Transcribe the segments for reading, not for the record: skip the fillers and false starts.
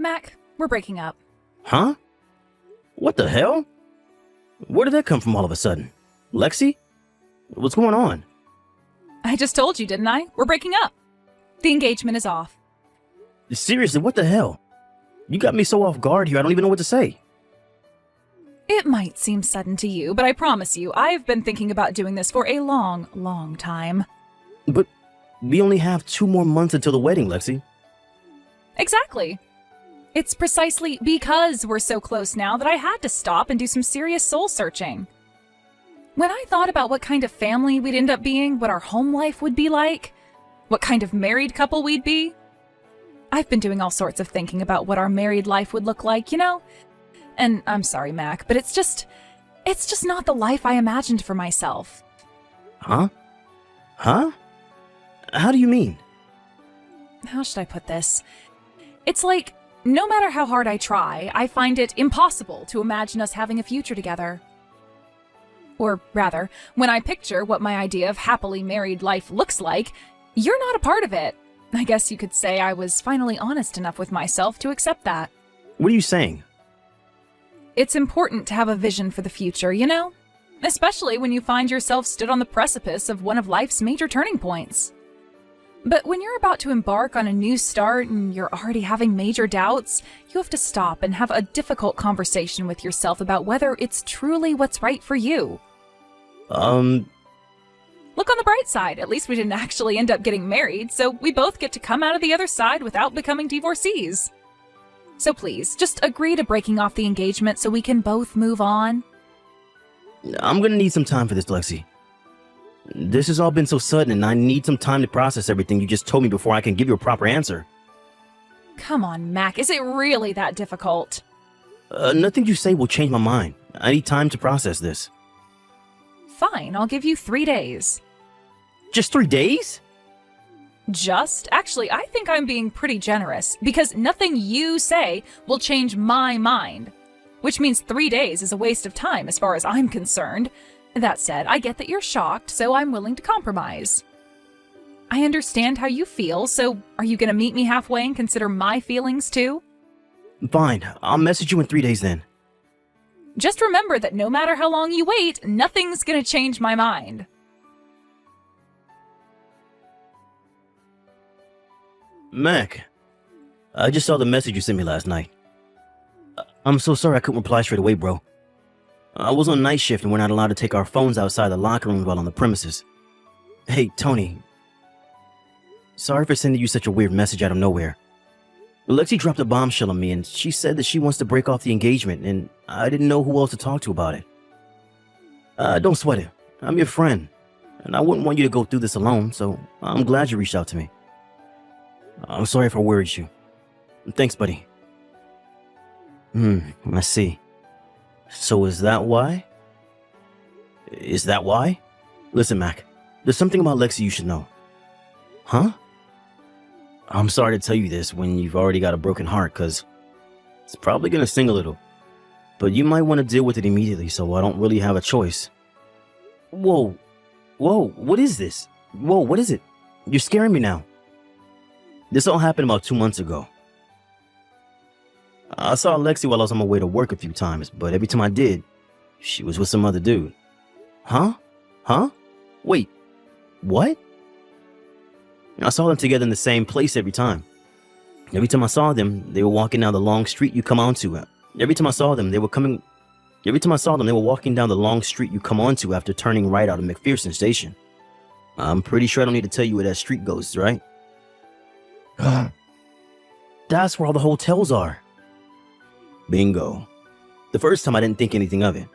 Mac, we're breaking up. Huh? What the hell? Where did that come from all of a sudden? Lexi? What's going on? I just told you, didn't I? We're breaking up. The engagement is off. Seriously, what the hell? You got me so off guard here, I don't even know what to say. It might seem sudden to you, but I promise you, I've been thinking about doing this for a long, long time. But we only have 2 more months until the wedding, Lexi. Exactly. It's precisely because we're so close now that I had to stop and do some serious soul searching. When I thought about what kind of family we'd end up being, what our home life would be like, what kind of married couple we'd be, I've been doing all sorts of thinking about what our married life would look like, you know? And I'm sorry, Mac, but it's just not the life I imagined for myself. Huh? Huh? How do you mean? How should I put this? It's like, no matter how hard I try, I find it impossible to imagine us having a future together. Or rather, when I picture what my idea of happily married life looks like, you're not a part of it. I guess you could say I was finally honest enough with myself to accept that. What are you saying? It's important to have a vision for the future, you know? Especially when you find yourself stood on the precipice of one of life's major turning points. But when you're about to embark on a new start and you're already having major doubts, you have to stop and have a difficult conversation with yourself about whether it's truly what's right for you. Look on the bright side. At least we didn't actually end up getting married, so we both get to come out of the other side without becoming divorcees. So please, just agree to breaking off the engagement so we can both move on. I'm gonna need some time for this, Lexi. This has all been so sudden, and I need some time to process everything you just told me before I can give you a proper answer. Come on, Mac, is it really that difficult? Nothing you say will change my mind. I need time to process this. Fine, I'll give you 3 days. Just 3 days? Actually, I think I'm being pretty generous, because nothing you say will change my mind. Which means 3 days is a waste of time as far as I'm concerned. That said, I get that you're shocked, so I'm willing to compromise. I understand how you feel, so are you gonna meet me halfway and consider my feelings too? Fine, I'll message you in 3 days then. Just remember that no matter how long you wait, nothing's gonna change my mind. Mac, I just saw the message you sent me last night. I'm so sorry I couldn't reply straight away, bro. I was on night shift and we're not allowed to take our phones outside the locker room while on the premises. Hey, Tony. Sorry for sending you such a weird message out of nowhere. Lexi dropped a bombshell on me and she said that she wants to break off the engagement and I didn't know who else to talk to about it. Don't sweat it. I'm your friend. And I wouldn't want you to go through this alone, so I'm glad you reached out to me. I'm sorry if I worried you. Thanks, buddy. I see. So is that why? Is that why? Listen, Mac, there's something about Lexi you should know. Huh? I'm sorry to tell you this when you've already got a broken heart, because it's probably going to sting a little. But you might want to deal with it immediately, so I don't really have a choice. Whoa, what is this? Whoa, what is it? You're scaring me now. This all happened about 2 months ago. I saw Lexi while I was on my way to work a few times, but every time I did, she was with some other dude. Huh? Wait, what? I saw them together in the same place every time. Every time I saw them, they were walking down the long street you come onto. Every time I saw them, they were walking down the long street you come onto after turning right out of McPherson Station. I'm pretty sure I don't need to tell you where that street goes, right? That's where all the hotels are. Bingo. The first time I didn't think anything of it.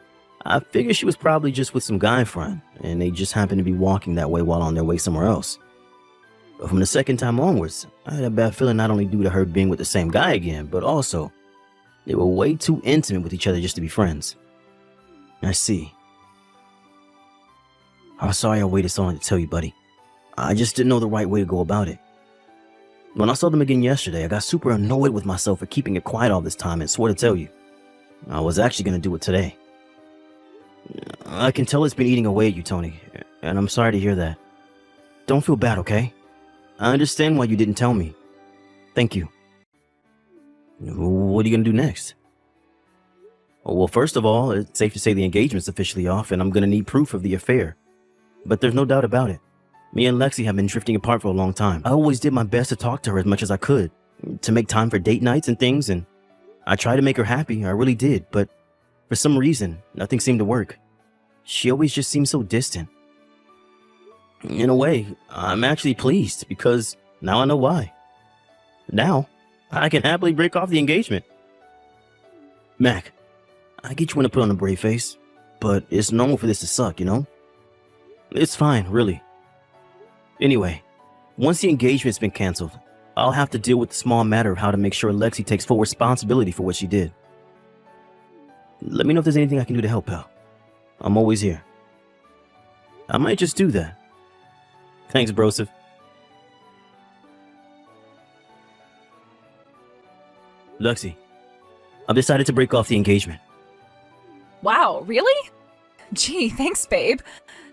I figured she was probably just with some guy friend, and they just happened to be walking that way while on their way somewhere else. But from the second time onwards, I had a bad feeling not only due to her being with the same guy again, but also they were way too intimate with each other just to be friends. I see. I'm sorry I waited so long to tell you, buddy. I just didn't know the right way to go about it. When I saw them again yesterday, I got super annoyed with myself for keeping it quiet all this time and swore to tell you. I was actually going to do it today. I can tell it's been eating away at you, Tony, and I'm sorry to hear that. Don't feel bad, okay? I understand why you didn't tell me. Thank you. What are you gonna do next? Well, first of all, it's safe to say the engagement's officially off, and I'm gonna need proof of the affair. But there's no doubt about it. Me and Lexi have been drifting apart for a long time. I always did my best to talk to her as much as I could, to make time for date nights and things, and I tried to make her happy, I really did, but for some reason, nothing seemed to work. She always just seemed so distant. In a way, I'm actually pleased, because now I know why. Now, I can happily break off the engagement. Mac, I get you want to put on a brave face, but it's normal for this to suck, you know? It's fine, really. Anyway, once the engagement's been canceled, I'll have to deal with the small matter of how to make sure Lexi takes full responsibility for what she did. Let me know if there's anything I can do to help, pal. I'm always here. I might just do that. Thanks, Broseph. Lexi, I've decided to break off the engagement. Wow, really? Gee, thanks, babe.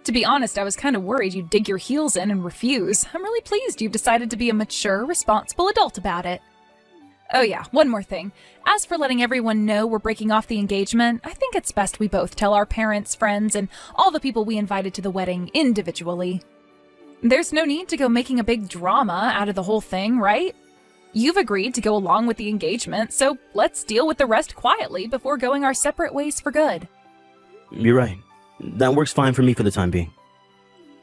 To be honest, I was kind of worried you'd dig your heels in and refuse. I'm really pleased you've decided to be a mature, responsible adult about it. Oh yeah, one more thing. As for letting everyone know we're breaking off the engagement, I think it's best we both tell our parents, friends, and all the people we invited to the wedding individually. There's no need to go making a big drama out of the whole thing, right? You've agreed to go along with the engagement, so let's deal with the rest quietly before going our separate ways for good. You're right. That works fine for me for the time being.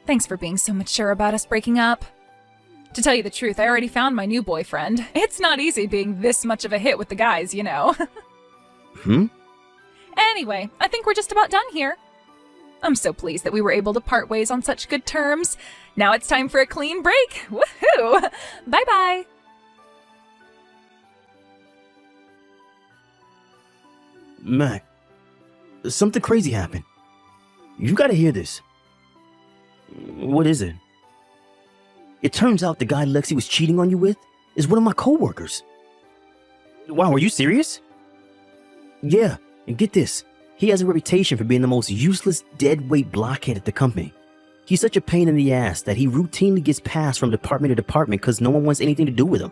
Thanks for being so mature about us breaking up. To tell you the truth, I already found my new boyfriend. It's not easy being this much of a hit with the guys, you know. Anyway, I think we're just about done here. I'm so pleased that we were able to part ways on such good terms. Now it's time for a clean break. Woohoo! Bye-bye! Mac, something crazy happened. You gotta hear this. What is it? It turns out the guy Lexi was cheating on you with is one of my coworkers. Wow, are you serious? Yeah, and get this. He has a reputation for being the most useless, deadweight blockhead at the company. He's such a pain in the ass that he routinely gets passed from department to department because no one wants anything to do with him.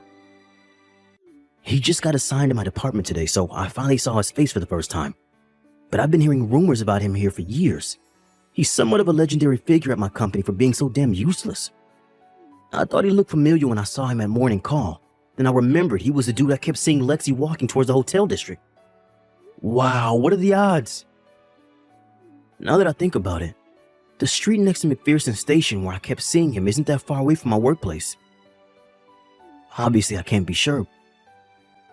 He just got assigned to my department today, so I finally saw his face for the first time. But I've been hearing rumors about him here for years. He's somewhat of a legendary figure at my company for being so damn useless. I thought he looked familiar when I saw him at morning call. Then I remembered he was the dude I kept seeing Lexi walking towards the hotel district. Wow, what are the odds? Now that I think about it, the street next to McPherson Station where I kept seeing him isn't that far away from my workplace. Obviously, I can't be sure,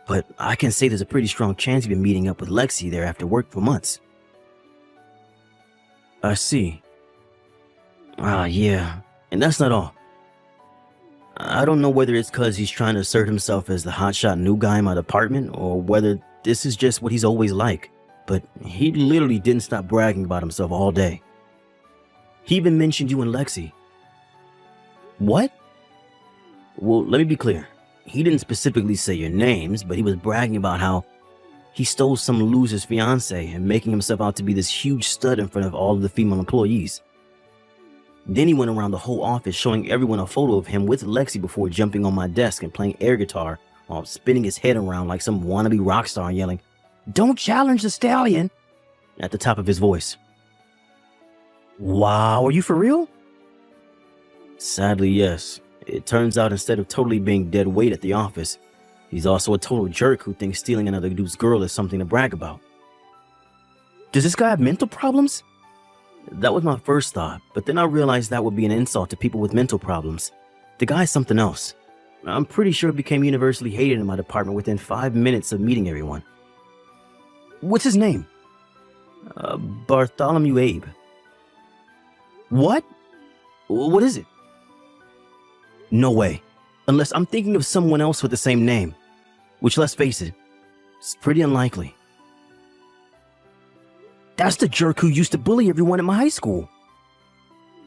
but I can say there's a pretty strong chance he's been meeting up with Lexi there after work for months. I see. Yeah, and that's not all. I don't know whether it's because he's trying to assert himself as the hotshot new guy in my department or whether this is just what he's always like, but he literally didn't stop bragging about himself all day. He even mentioned you and Lexi. What? Well, let me be clear. He didn't specifically say your names, but he was bragging about how he stole some loser's fiancée and making himself out to be this huge stud in front of all of the female employees. Then he went around the whole office showing everyone a photo of him with Lexi before jumping on my desk and playing air guitar while spinning his head around like some wannabe rock star and yelling, "Don't challenge the stallion!" at the top of his voice. Wow, are you for real? Sadly, yes. It turns out instead of totally being dead weight at the office, he's also a total jerk who thinks stealing another dude's girl is something to brag about. Does this guy have mental problems? That was my first thought, but then I realized that would be an insult to people with mental problems. The guy's something else. I'm pretty sure he became universally hated in my department within 5 minutes of meeting everyone. What's his name? Bartholomew Abe. What? What is it? No way. Unless I'm thinking of someone else with the same name. Which, let's face it, it's pretty unlikely. That's the jerk who used to bully everyone at my high school.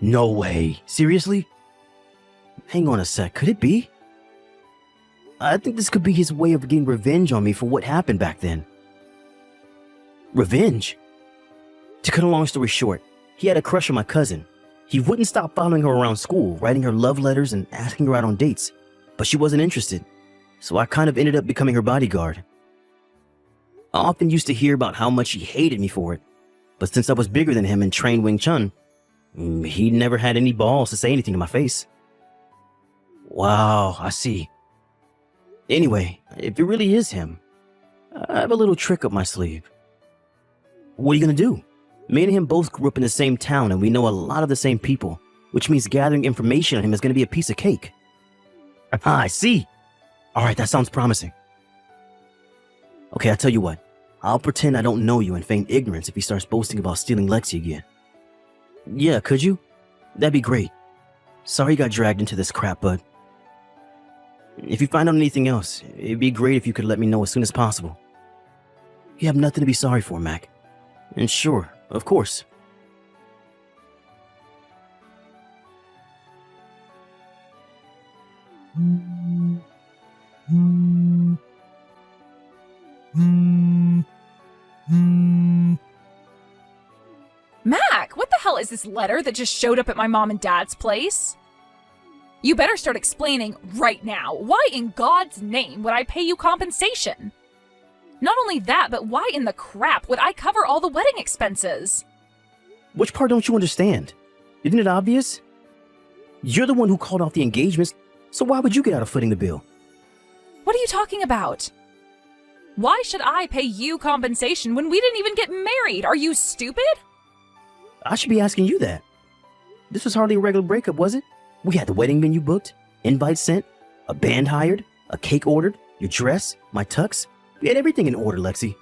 No way. Seriously? Hang on a sec, could it be? I think this could be his way of getting revenge on me for what happened back then. Revenge? To cut a long story short, he had a crush on my cousin. He wouldn't stop following her around school, writing her love letters and asking her out on dates. But she wasn't interested, so I kind of ended up becoming her bodyguard. I often used to hear about how much he hated me for it, but since I was bigger than him and trained Wing Chun, he never had any balls to say anything to my face. Wow, I see. Anyway, if it really is him, I have a little trick up my sleeve. What are you gonna do? Me and him both grew up in the same town and we know a lot of the same people, which means gathering information on him is gonna be a piece of cake. Ah, I see. Alright, that sounds promising. Okay, I'll tell you what. I'll pretend I don't know you and feign ignorance if he starts boasting about stealing Lexi again. Yeah, could you? That'd be great. Sorry you got dragged into this crap, bud. If you find out anything else, it'd be great if you could let me know as soon as possible. You have nothing to be sorry for, Mac. And sure, of course. Mac, what the hell is this letter that just showed up at my mom and dad's place? You better start explaining right now. Why in God's name would I pay you compensation? Not only that, but why in the crap would I cover all the wedding expenses? Which part don't you understand? Isn't it obvious? You're the one who called off the engagements, so why would you get out of footing the bill? What are you talking about? Why should I pay you compensation when we didn't even get married? Are you stupid? I should be asking you that. This was hardly a regular breakup, was it? We had the wedding venue booked, invites sent, a band hired, a cake ordered, your dress, my tux. We had everything in order, Lexi.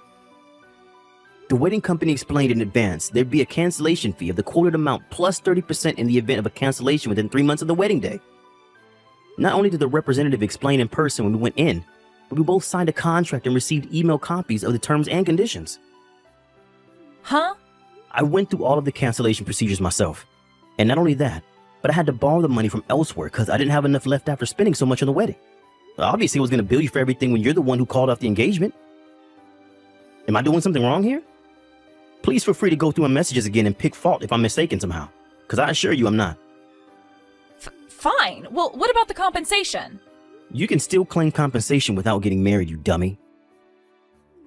The wedding company explained in advance there'd be a cancellation fee of the quoted amount plus 30% in the event of a cancellation within 3 months of the wedding day. Not only did the representative explain in person when we went in, but we both signed a contract and received email copies of the terms and conditions. Huh? I went through all of the cancellation procedures myself. And not only that, but I had to borrow the money from elsewhere because I didn't have enough left after spending so much on the wedding. Obviously, I was going to bill you for everything when you're the one who called off the engagement. Am I doing something wrong here? Please feel free to go through my messages again and pick fault if I'm mistaken somehow, because I assure you I'm not. Fine. Well, what about the compensation? You can still claim compensation without getting married, you dummy.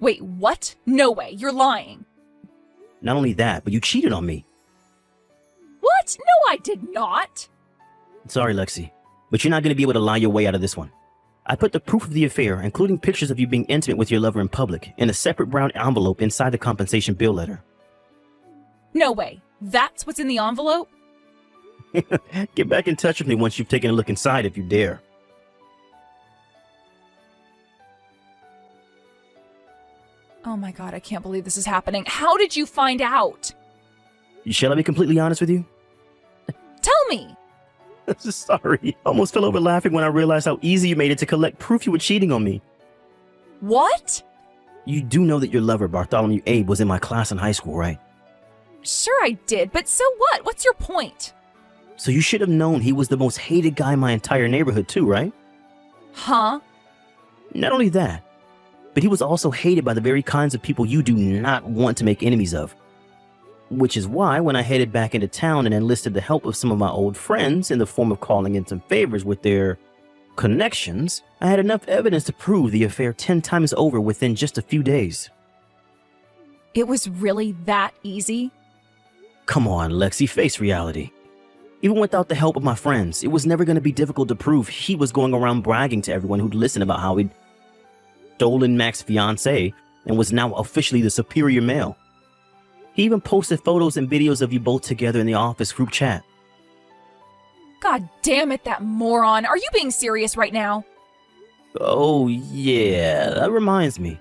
Wait, what? No way. You're lying. Not only that, but you cheated on me. What? No, I did not. Sorry, Lexi, but you're not going to be able to lie your way out of this one. I put the proof of the affair, including pictures of you being intimate with your lover in public, in a separate brown envelope inside the compensation bill letter. No way. That's what's in the envelope? Get back in touch with me once you've taken a look inside if you dare. Oh my God, I can't believe this is happening. How did you find out? Shall I be completely honest with you? Tell me. Sorry. I almost fell over laughing when I realized how easy you made it to collect proof you were cheating on me. What? You do know that your lover, Bartholomew Abe, was in my class in high school, right? Sure I did, but so what? What's your point? So you should have known he was the most hated guy in my entire neighborhood too, right? Huh? Not only that, but he was also hated by the very kinds of people you do not want to make enemies of. Which is why when I headed back into town and enlisted the help of some of my old friends in the form of calling in some favors with their connections, I had enough evidence to prove the affair 10 times over within just a few days. It was really that easy? Come on, Lexi, face reality. Even without the help of my friends, it was never going to be difficult to prove he was going around bragging to everyone who'd listen about how he'd stolen Mac's fiancée and was now officially the superior male. He even posted photos and videos of you both together in the office group chat. God damn it, that moron. Are you being serious right now? Oh, yeah, that reminds me.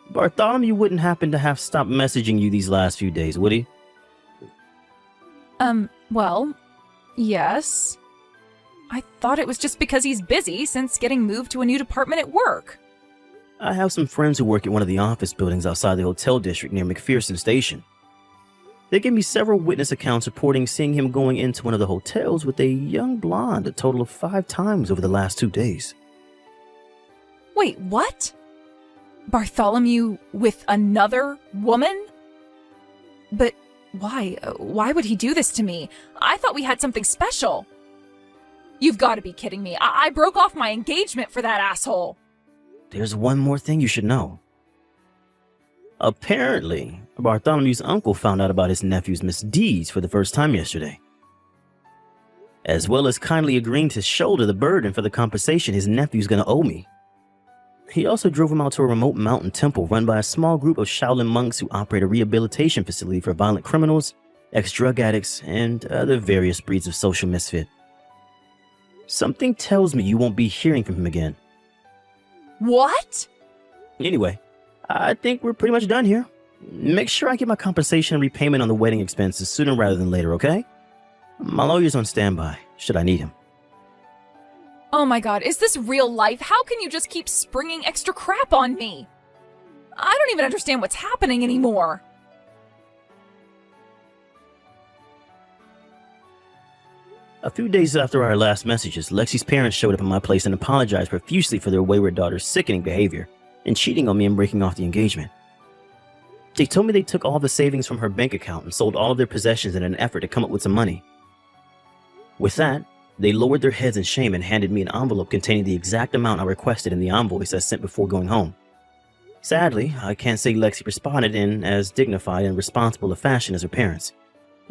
Bartholomew wouldn't happen to have stopped messaging you these last few days, would he? Well, yes. I thought it was just because he's busy since getting moved to a new department at work. I have some friends who work at one of the office buildings outside the hotel district near McPherson Station. They gave me several witness accounts reporting seeing him going into one of the hotels with a young blonde a total of 5 times over the last 2 days. Wait, what? Bartholomew with another woman? But why? Why would he do this to me? I thought we had something special. You've got to be kidding me. I broke off my engagement for that asshole. There's one more thing you should know. Apparently, Bartholomew's uncle found out about his nephew's misdeeds for the first time yesterday, as well as kindly agreeing to shoulder the burden for the compensation his nephew's gonna owe me. He also drove him out to a remote mountain temple run by a small group of Shaolin monks who operate a rehabilitation facility for violent criminals, ex-drug addicts, and other various breeds of social misfit. Something tells me you won't be hearing from him again. What? Anyway, I think we're pretty much done here. Make sure I get my compensation and repayment on the wedding expenses sooner rather than later, okay? My lawyer's on standby, should I need him. Oh my god, is this real life? How can you just keep springing extra crap on me? I don't even understand what's happening anymore. A few days after our last messages, Lexi's parents showed up at my place and apologized profusely for their wayward daughter's sickening behavior and cheating on me and breaking off the engagement. They told me they took all the savings from her bank account and sold all of their possessions in an effort to come up with some money. With that, they lowered their heads in shame and handed me an envelope containing the exact amount I requested in the invoice I sent before going home. Sadly, I can't say Lexi responded in as dignified and responsible a fashion as her parents.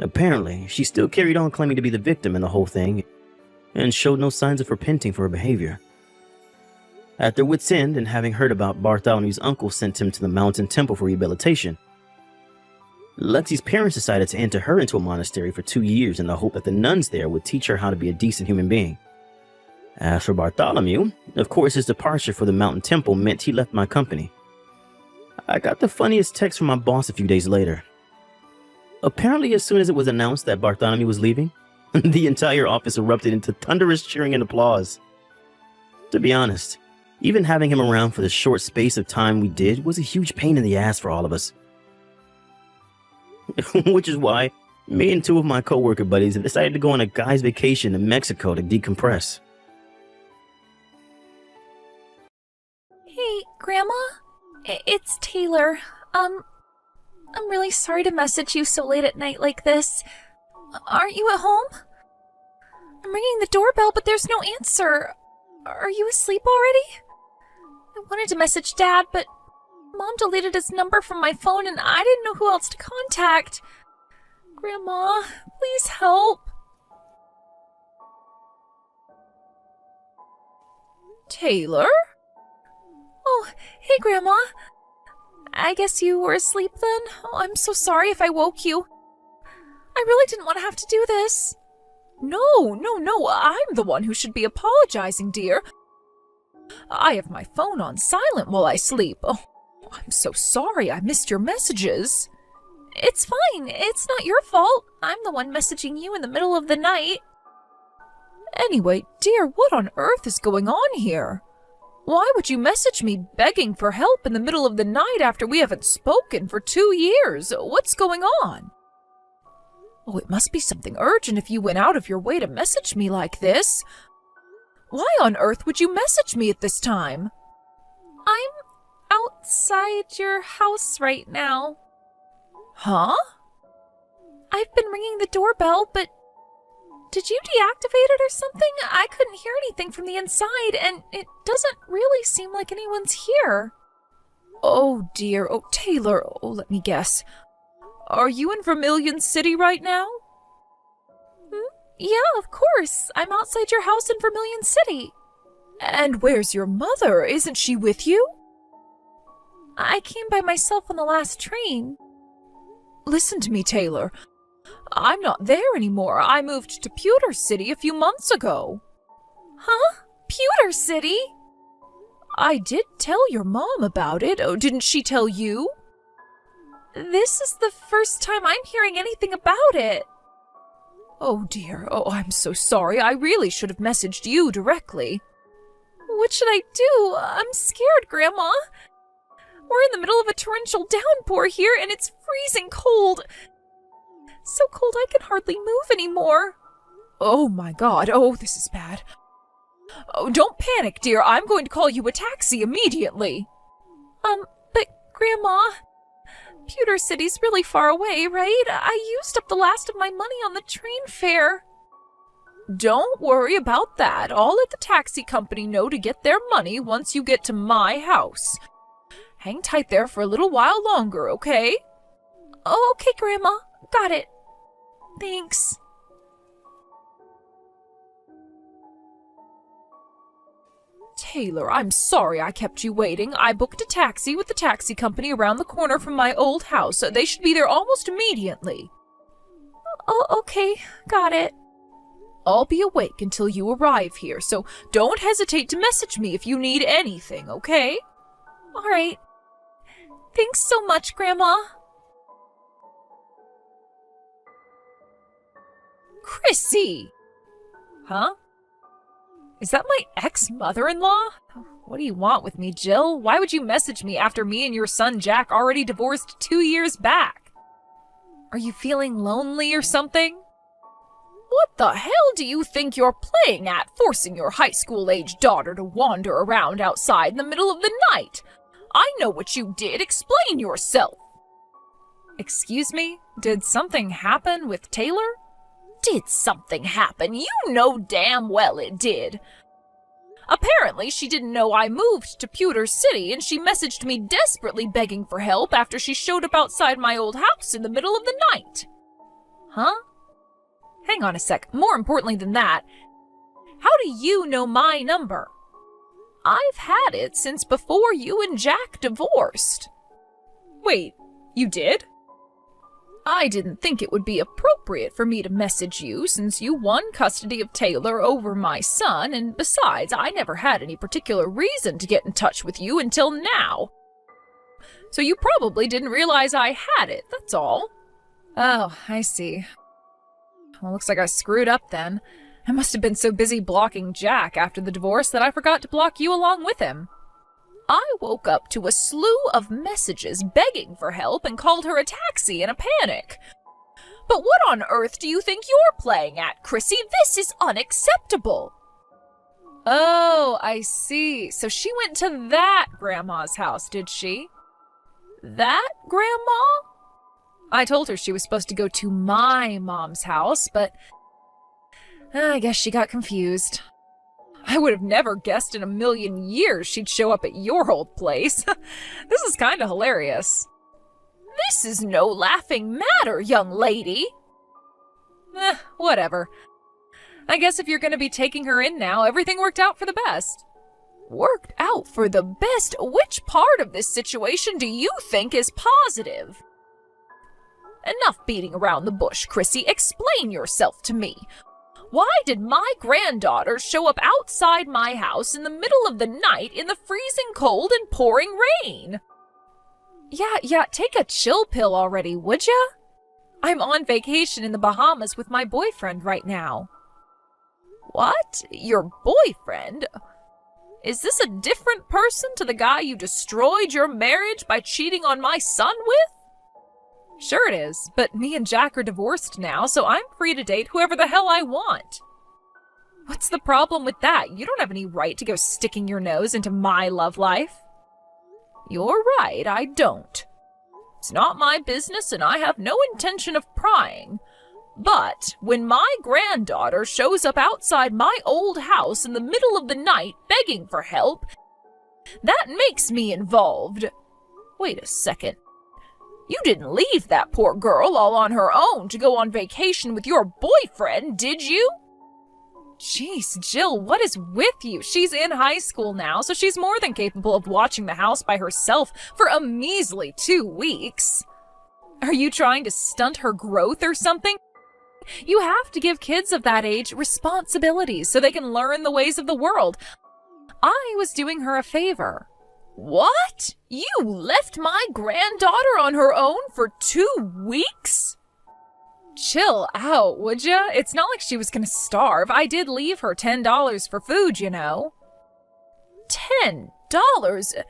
Apparently, she still carried on claiming to be the victim in the whole thing and showed no signs of repenting for her behavior. At their wits' end, and having heard about Bartholomew's uncle sent him to the mountain temple for rehabilitation, Lexi's parents decided to enter her into a monastery for 2 years in the hope that the nuns there would teach her how to be a decent human being. As for Bartholomew, of course his departure for the mountain temple meant he left my company. I got the funniest text from my boss a few days later. Apparently, as soon as it was announced that Bartholomew was leaving, the entire office erupted into thunderous cheering and applause. To be honest, even having him around for the short space of time we did was a huge pain in the ass for all of us. Which is why me and 2 of my co-worker buddies have decided to go on a guy's vacation to Mexico to decompress. Hey, Grandma? It's Taylor. I'm really sorry to message you so late at night like this. Aren't you at home? I'm ringing the doorbell, but there's no answer. Are you asleep already? I wanted to message Dad, but Mom deleted his number from my phone and I didn't know who else to contact. Grandma, please help. Taylor? Oh, hey, Grandma. I guess you were asleep then? Oh, I'm so sorry if I woke you. I really didn't want to have to do this. No, I'm the one who should be apologizing, dear. I have my phone on silent while I sleep. Oh, I'm so sorry I missed your messages. It's fine. It's not your fault. I'm the one messaging you in the middle of the night. Anyway, dear, what on earth is going on here? Why would you message me begging for help in the middle of the night after we haven't spoken for 2 years? What's going on? Oh, it must be something urgent if you went out of your way to message me like this. Why on earth would you message me at this time? I'm outside your house right now. Huh? I've been ringing the doorbell, but did you deactivate it or something? I couldn't hear anything from the inside, and it doesn't really seem like anyone's here. Oh dear, oh Taylor, oh let me guess. Are you in Vermilion City right now? Yeah, of course. I'm outside your house in Vermilion City. And where's your mother? Isn't she with you? I came by myself on the last train. Listen to me, Taylor. I'm not there anymore. I moved to Pewter City a few months ago. Huh? Pewter City? I did tell your mom about it. Oh, didn't she tell you? This is the first time I'm hearing anything about it. Oh dear, oh I'm so sorry. I really should have messaged you directly. What should I do? I'm scared, Grandma. We're in the middle of a torrential downpour here and it's freezing cold. So cold I can hardly move anymore. Oh my god, oh this is bad. Oh, don't panic, dear. I'm going to call you a taxi immediately. But Grandma, Pewter City's really far away, right? I used up the last of my money on the train fare. Don't worry about that. I'll let the taxi company know to get their money once you get to my house. Hang tight there for a little while longer, okay? Oh, okay, Grandma. Got it. Thanks. Taylor, I'm sorry I kept you waiting. I booked a taxi with the taxi company around the corner from my old house. They should be there almost immediately. Oh, okay. Got it. I'll be awake until you arrive here, so don't hesitate to message me if you need anything, okay? All right. Thanks so much, Grandma. Chrissy! Huh? Is that my ex-mother-in-law? What do you want with me, Jill? Why would you message me after me and your son Jack already divorced 2 years back? Are you feeling lonely or something? What the hell do you think you're playing at, forcing your high school-age daughter to wander around outside in the middle of the night? I know what you did. Explain yourself. Excuse me? Did something happen with Taylor? Did something happen? You know damn well it did. Apparently, she didn't know I moved to Pewter City, and she messaged me desperately begging for help after she showed up outside my old house in the middle of the night. Huh? Hang on a sec. More importantly than that, how do you know my number? I've had it since before you and Jack divorced. Wait, you did? I didn't think it would be appropriate for me to message you since you won custody of Taylor over my son, and besides, I never had any particular reason to get in touch with you until now. So you probably didn't realize I had it, that's all. Oh, I see. Well, looks like I screwed up then. I must have been so busy blocking Jack after the divorce that I forgot to block you along with him. I woke up to a slew of messages begging for help and called her a taxi in a panic. But what on earth do you think you're playing at, Chrissy? This is unacceptable. Oh, I see. So she went to that grandma's house, did she? That grandma? I told her she was supposed to go to my mom's house, but I guess she got confused. I would have never guessed in a million years she'd show up at your old place. This is kind of hilarious. This is no laughing matter, young lady. Whatever. I guess if you're going to be taking her in now, everything worked out for the best. Worked out for the best? Which part of this situation do you think is positive? Enough beating around the bush, Chrissy. Explain yourself to me. Why did my granddaughter show up outside my house in the middle of the night in the freezing cold and pouring rain? Yeah, take a chill pill already, would ya? I'm on vacation in the Bahamas with my boyfriend right now. What? Your boyfriend? Is this a different person to the guy you destroyed your marriage by cheating on my son with? Sure it is, but me and Jack are divorced now, so I'm free to date whoever the hell I want. What's the problem with that? You don't have any right to go sticking your nose into my love life. You're right, I don't. It's not my business and I have no intention of prying. But when my granddaughter shows up outside my old house in the middle of the night begging for help, that makes me involved. Wait a second. You didn't leave that poor girl all on her own to go on vacation with your boyfriend, did you? Jeez, Jill, what is with you? She's in high school now, so she's more than capable of watching the house by herself for a measly 2 weeks. Are you trying to stunt her growth or something? You have to give kids of that age responsibilities so they can learn the ways of the world. I was doing her a favor. What? You left my granddaughter on her own for 2 weeks? Chill out, would ya? It's not like she was gonna starve. I did leave her $10 for food, you know. $10?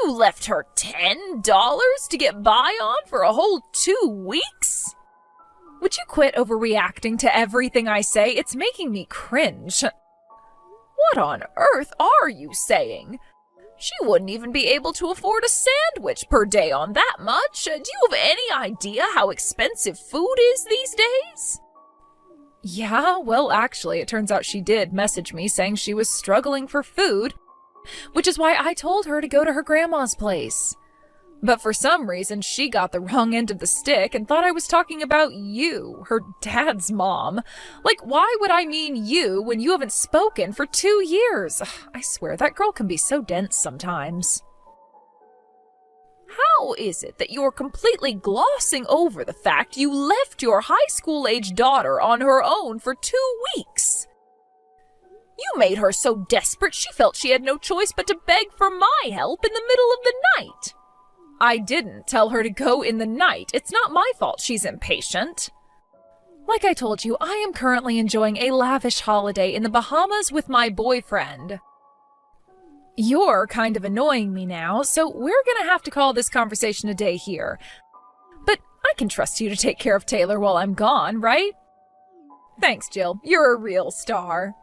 You left her $10 to get by on for a whole 2 weeks? Would you quit overreacting to everything I say? It's making me cringe. What on earth are you saying? She wouldn't even be able to afford a sandwich per day on that much. Do you have any idea how expensive food is these days? Yeah, well, actually, it turns out she did message me saying she was struggling for food, which is why I told her to go to her grandma's place. But for some reason, she got the wrong end of the stick and thought I was talking about you, her dad's mom. Like, why would I mean you when you haven't spoken for 2 years? I swear, that girl can be so dense sometimes. How is it that you're completely glossing over the fact you left your high school-age daughter on her own for 2 weeks? You made her so desperate she felt she had no choice but to beg for my help in the middle of the night. I didn't tell her to go in the night. It's not my fault she's impatient. Like I told you, I am currently enjoying a lavish holiday in the Bahamas with my boyfriend. You're kind of annoying me now, so we're gonna have to call this conversation a day here. But I can trust you to take care of Taylor while I'm gone, right? Thanks, Jill. You're a real star.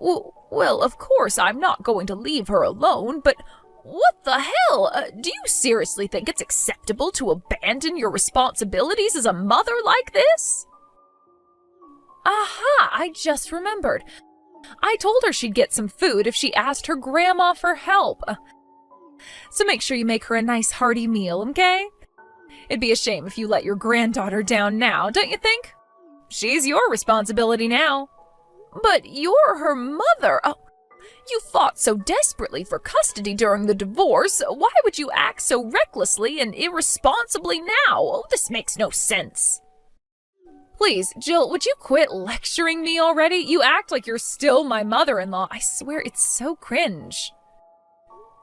Well, of course I'm not going to leave her alone, but what the hell? Do you seriously think it's acceptable to abandon your responsibilities as a mother like this? Aha, I just remembered. I told her she'd get some food if she asked her grandma for help. So make sure you make her a nice hearty meal, okay? It'd be a shame if you let your granddaughter down now, don't you think? She's your responsibility now. But you're her mother. Oh, you fought so desperately for custody during the divorce. Why would you act so recklessly and irresponsibly now? Oh, this makes no sense. Please, Jill, would you quit lecturing me already? You act like you're still my mother-in-law. I swear it's so cringe.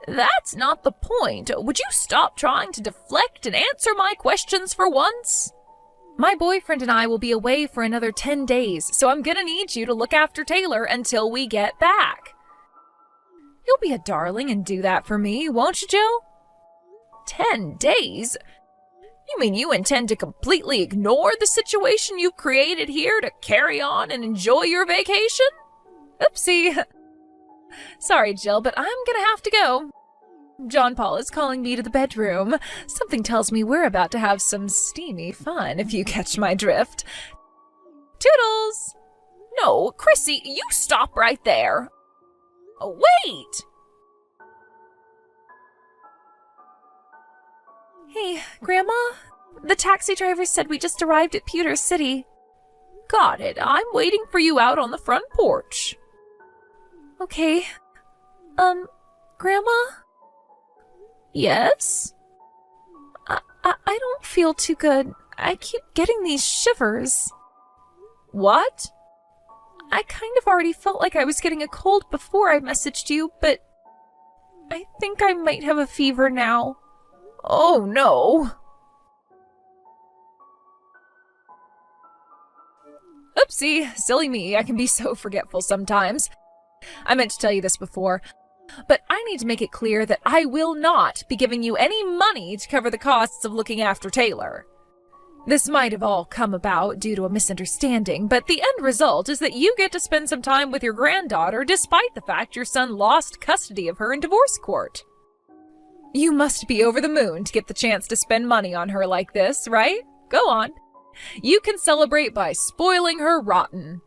That's not the point. Would you stop trying to deflect and answer my questions for once? My boyfriend and I will be away for another 10 days, so I'm gonna need you to look after Taylor until we get back. You'll be a darling and do that for me, won't you, Jill? 10 days? You mean you intend to completely ignore the situation you've created here to carry on and enjoy your vacation? Oopsie. Sorry, Jill, but I'm gonna have to go. John Paul is calling me to the bedroom. Something tells me we're about to have some steamy fun, if you catch my drift. Toodles! No, Chrissy, you stop right there. Oh, wait! Hey, Grandma? The taxi driver said we just arrived at Pewter City. Got it. I'm waiting for you out on the front porch. Okay. Grandma? Yes? I don't feel too good. I keep getting these shivers. What? I kind of already felt like I was getting a cold before I messaged you, but I think I might have a fever now. Oh, no. Oopsie, silly me. I can be so forgetful sometimes. I meant to tell you this before, but I need to make it clear that I will not be giving you any money to cover the costs of looking after Taylor. This might have all come about due to a misunderstanding, but the end result is that you get to spend some time with your granddaughter despite the fact your son lost custody of her in divorce court. You must be over the moon to get the chance to spend money on her like this, right? Go on. You can celebrate by spoiling her rotten.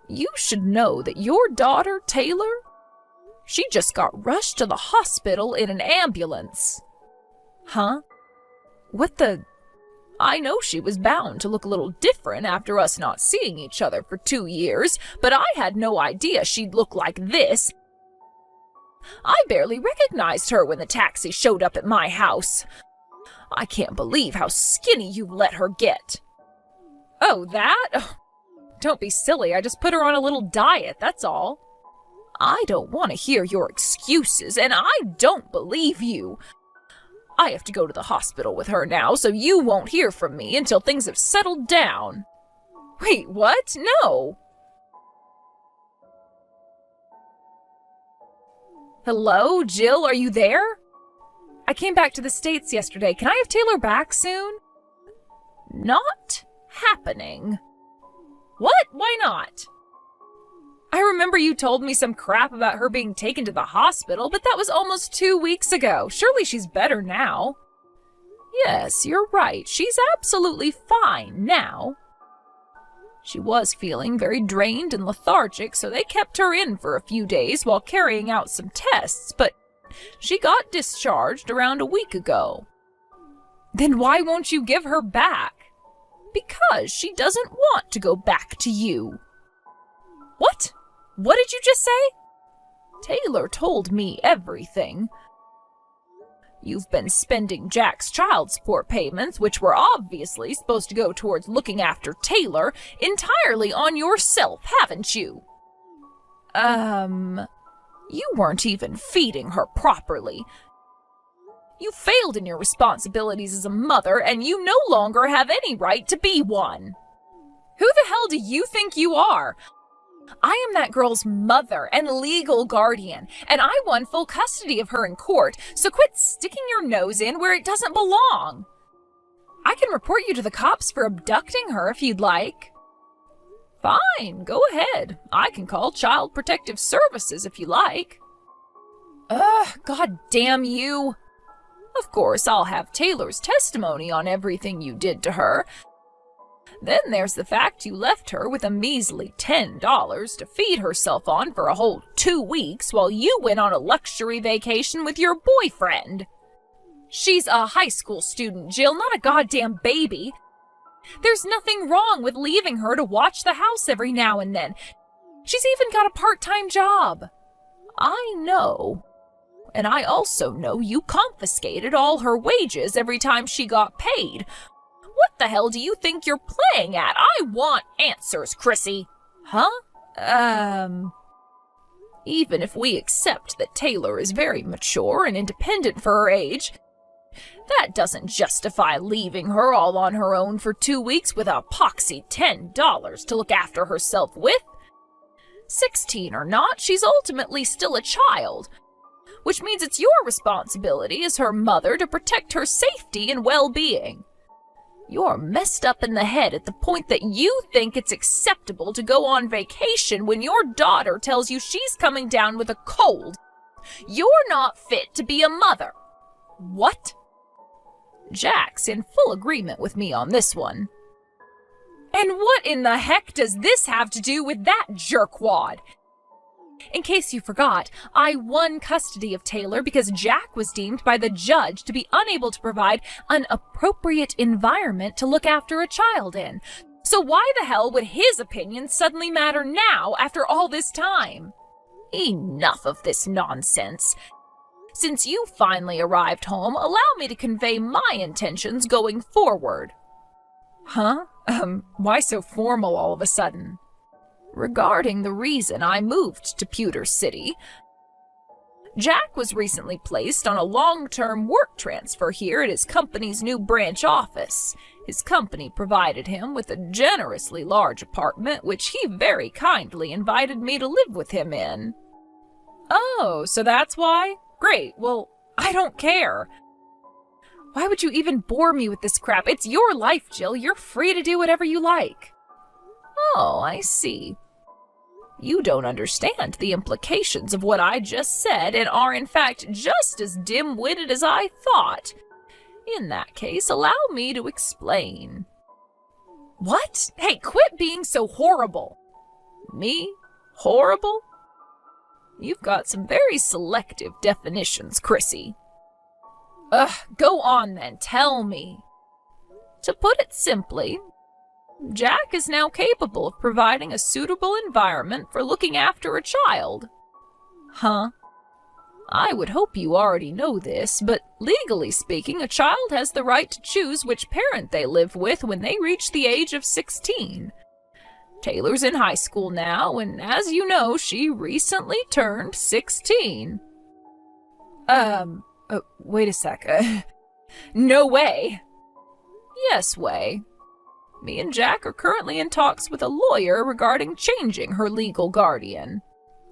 You should know that your daughter, Taylor, she just got rushed to the hospital in an ambulance. Huh? What the... I know she was bound to look a little different after us not seeing each other for 2 years, but I had no idea she'd look like this. I barely recognized her when the taxi showed up at my house. I can't believe how skinny you've let her get. Oh, that? Oh, don't be silly. I just put her on a little diet, that's all. I don't want to hear your excuses, and I don't believe you. I have to go to the hospital with her now, so you won't hear from me until things have settled down. Wait, what? No. Hello, Jill, are you there? I came back to the States yesterday. Can I have Taylor back soon? Not happening. What? Why not? I remember you told me some crap about her being taken to the hospital, but that was almost 2 weeks ago. Surely she's better now. Yes, you're right. She's absolutely fine now. She was feeling very drained and lethargic, so they kept her in for a few days while carrying out some tests, but she got discharged around a week ago. Then why won't you give her back? Because she doesn't want to go back to you. What? What did you just say? Taylor told me everything. You've been spending Jack's child support payments, which were obviously supposed to go towards looking after Taylor, entirely on yourself, haven't you? You weren't even feeding her properly. You failed in your responsibilities as a mother, and you no longer have any right to be one. Who the hell do you think you are? I am that girl's mother and legal guardian, and I won full custody of her in court, so quit sticking your nose in where it doesn't belong. I can report you to the cops for abducting her if you'd like. Fine, go ahead. I can call Child Protective Services if you like. God damn you. Of course, I'll have Taylor's testimony on everything you did to her. Then there's the fact you left her with a measly $10 to feed herself on for a whole 2 weeks while you went on a luxury vacation with your boyfriend. She's a high school student, Jill, not a goddamn baby. There's nothing wrong with leaving her to watch the house every now and then. She's even got a part-time job. I know. And I also know you confiscated all her wages every time she got paid. What the hell do you think you're playing at? I want answers, Chrissy. Huh? Even if we accept that Taylor is very mature and independent for her age, that doesn't justify leaving her all on her own for 2 weeks with a poxy $10 to look after herself with. 16 or not, she's ultimately still a child, which means it's your responsibility as her mother to protect her safety and well-being. You're messed up in the head at the point that you think it's acceptable to go on vacation when your daughter tells you she's coming down with a cold. You're not fit to be a mother. What? Jack's in full agreement with me on this one. And what in the heck does this have to do with that jerkwad? In case you forgot, I won custody of Taylor because Jack was deemed by the judge to be unable to provide an appropriate environment to look after a child in. So why the hell would his opinion suddenly matter now after all this time? Enough of this nonsense. Since you finally arrived home, allow me to convey my intentions going forward. Huh? Why so formal all of a sudden? Regarding the reason I moved to Pewter City, Jack was recently placed on a long-term work transfer here at his company's new branch office. His company provided him with a generously large apartment, which he very kindly invited me to live with him in. Oh, so that's why? Great, well, I don't care. Why would you even bore me with this crap? It's your life, Jill. You're free to do whatever you like. Oh, I see. You don't understand the implications of what I just said and are in fact just as dim-witted as I thought. In that case, allow me to explain. What? Hey, quit being so horrible. Me? Horrible? You've got some very selective definitions, Chrissy. Go on then, tell me. To put it simply, Jack is now capable of providing a suitable environment for looking after a child. Huh? I would hope you already know this, but legally speaking, a child has the right to choose which parent they live with when they reach the age of 16. Taylor's in high school now, and as you know, she recently turned 16. Wait a sec. No way. Yes, way. Me and Jack are currently in talks with a lawyer regarding changing her legal guardian.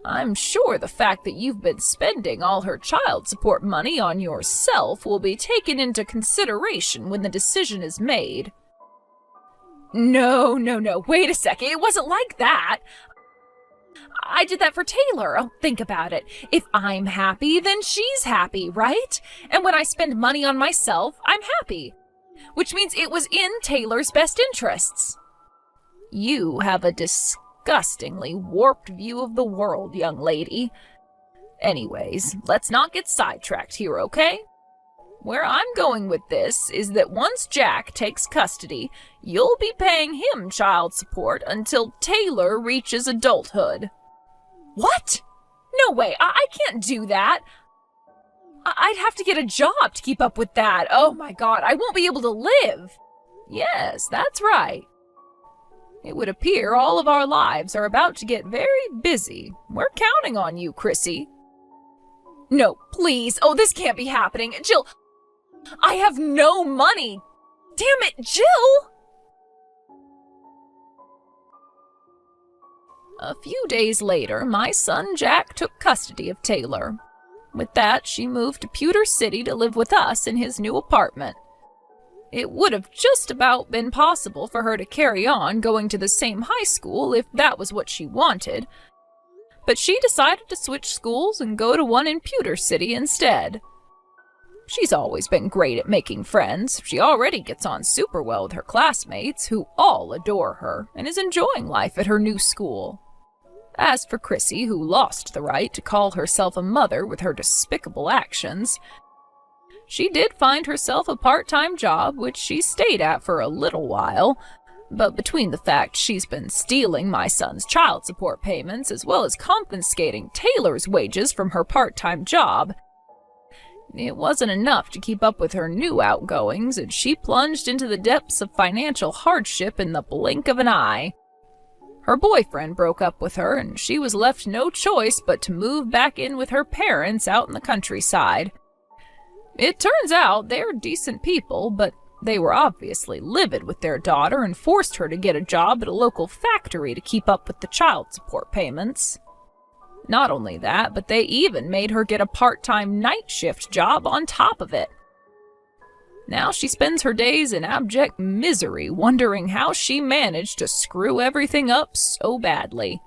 I'm sure the fact that you've been spending all her child support money on yourself will be taken into consideration when the decision is made. No, wait a second, it wasn't like that. I did that for Taylor. Oh, think about it. If I'm happy, then she's happy, right? And when I spend money on myself, I'm happy. Which means it was in Taylor's best interests. You have a disgustingly warped view of the world, young lady. Anyways, let's not get sidetracked here, okay? Where I'm going with this is that once Jack takes custody, you'll be paying him child support until Taylor reaches adulthood. What? No way, I can't do that. I'd have to get a job to keep up with that. Oh my God, I won't be able to live. Yes, that's right. It would appear all of our lives are about to get very busy. We're counting on you, Chrissy. No, please. Oh, this can't be happening. Jill, I have no money. Damn it, Jill! A few days later, my son Jack took custody of Taylor. With that, she moved to Pewter City to live with us in his new apartment. It would have just about been possible for her to carry on going to the same high school if that was what she wanted, but she decided to switch schools and go to one in Pewter City instead. She's always been great at making friends. She already gets on super well with her classmates, who all adore her, and is enjoying life at her new school. As for Chrissy, who lost the right to call herself a mother with her despicable actions, she did find herself a part-time job, which she stayed at for a little while, but between the fact she's been stealing my son's child support payments as well as confiscating Taylor's wages from her part-time job, it wasn't enough to keep up with her new outgoings, and she plunged into the depths of financial hardship in the blink of an eye. Her boyfriend broke up with her, and she was left no choice but to move back in with her parents out in the countryside. It turns out they're decent people, but they were obviously livid with their daughter and forced her to get a job at a local factory to keep up with the child support payments. Not only that, but they even made her get a part-time night shift job on top of it. Now she spends her days in abject misery, wondering how she managed to screw everything up so badly.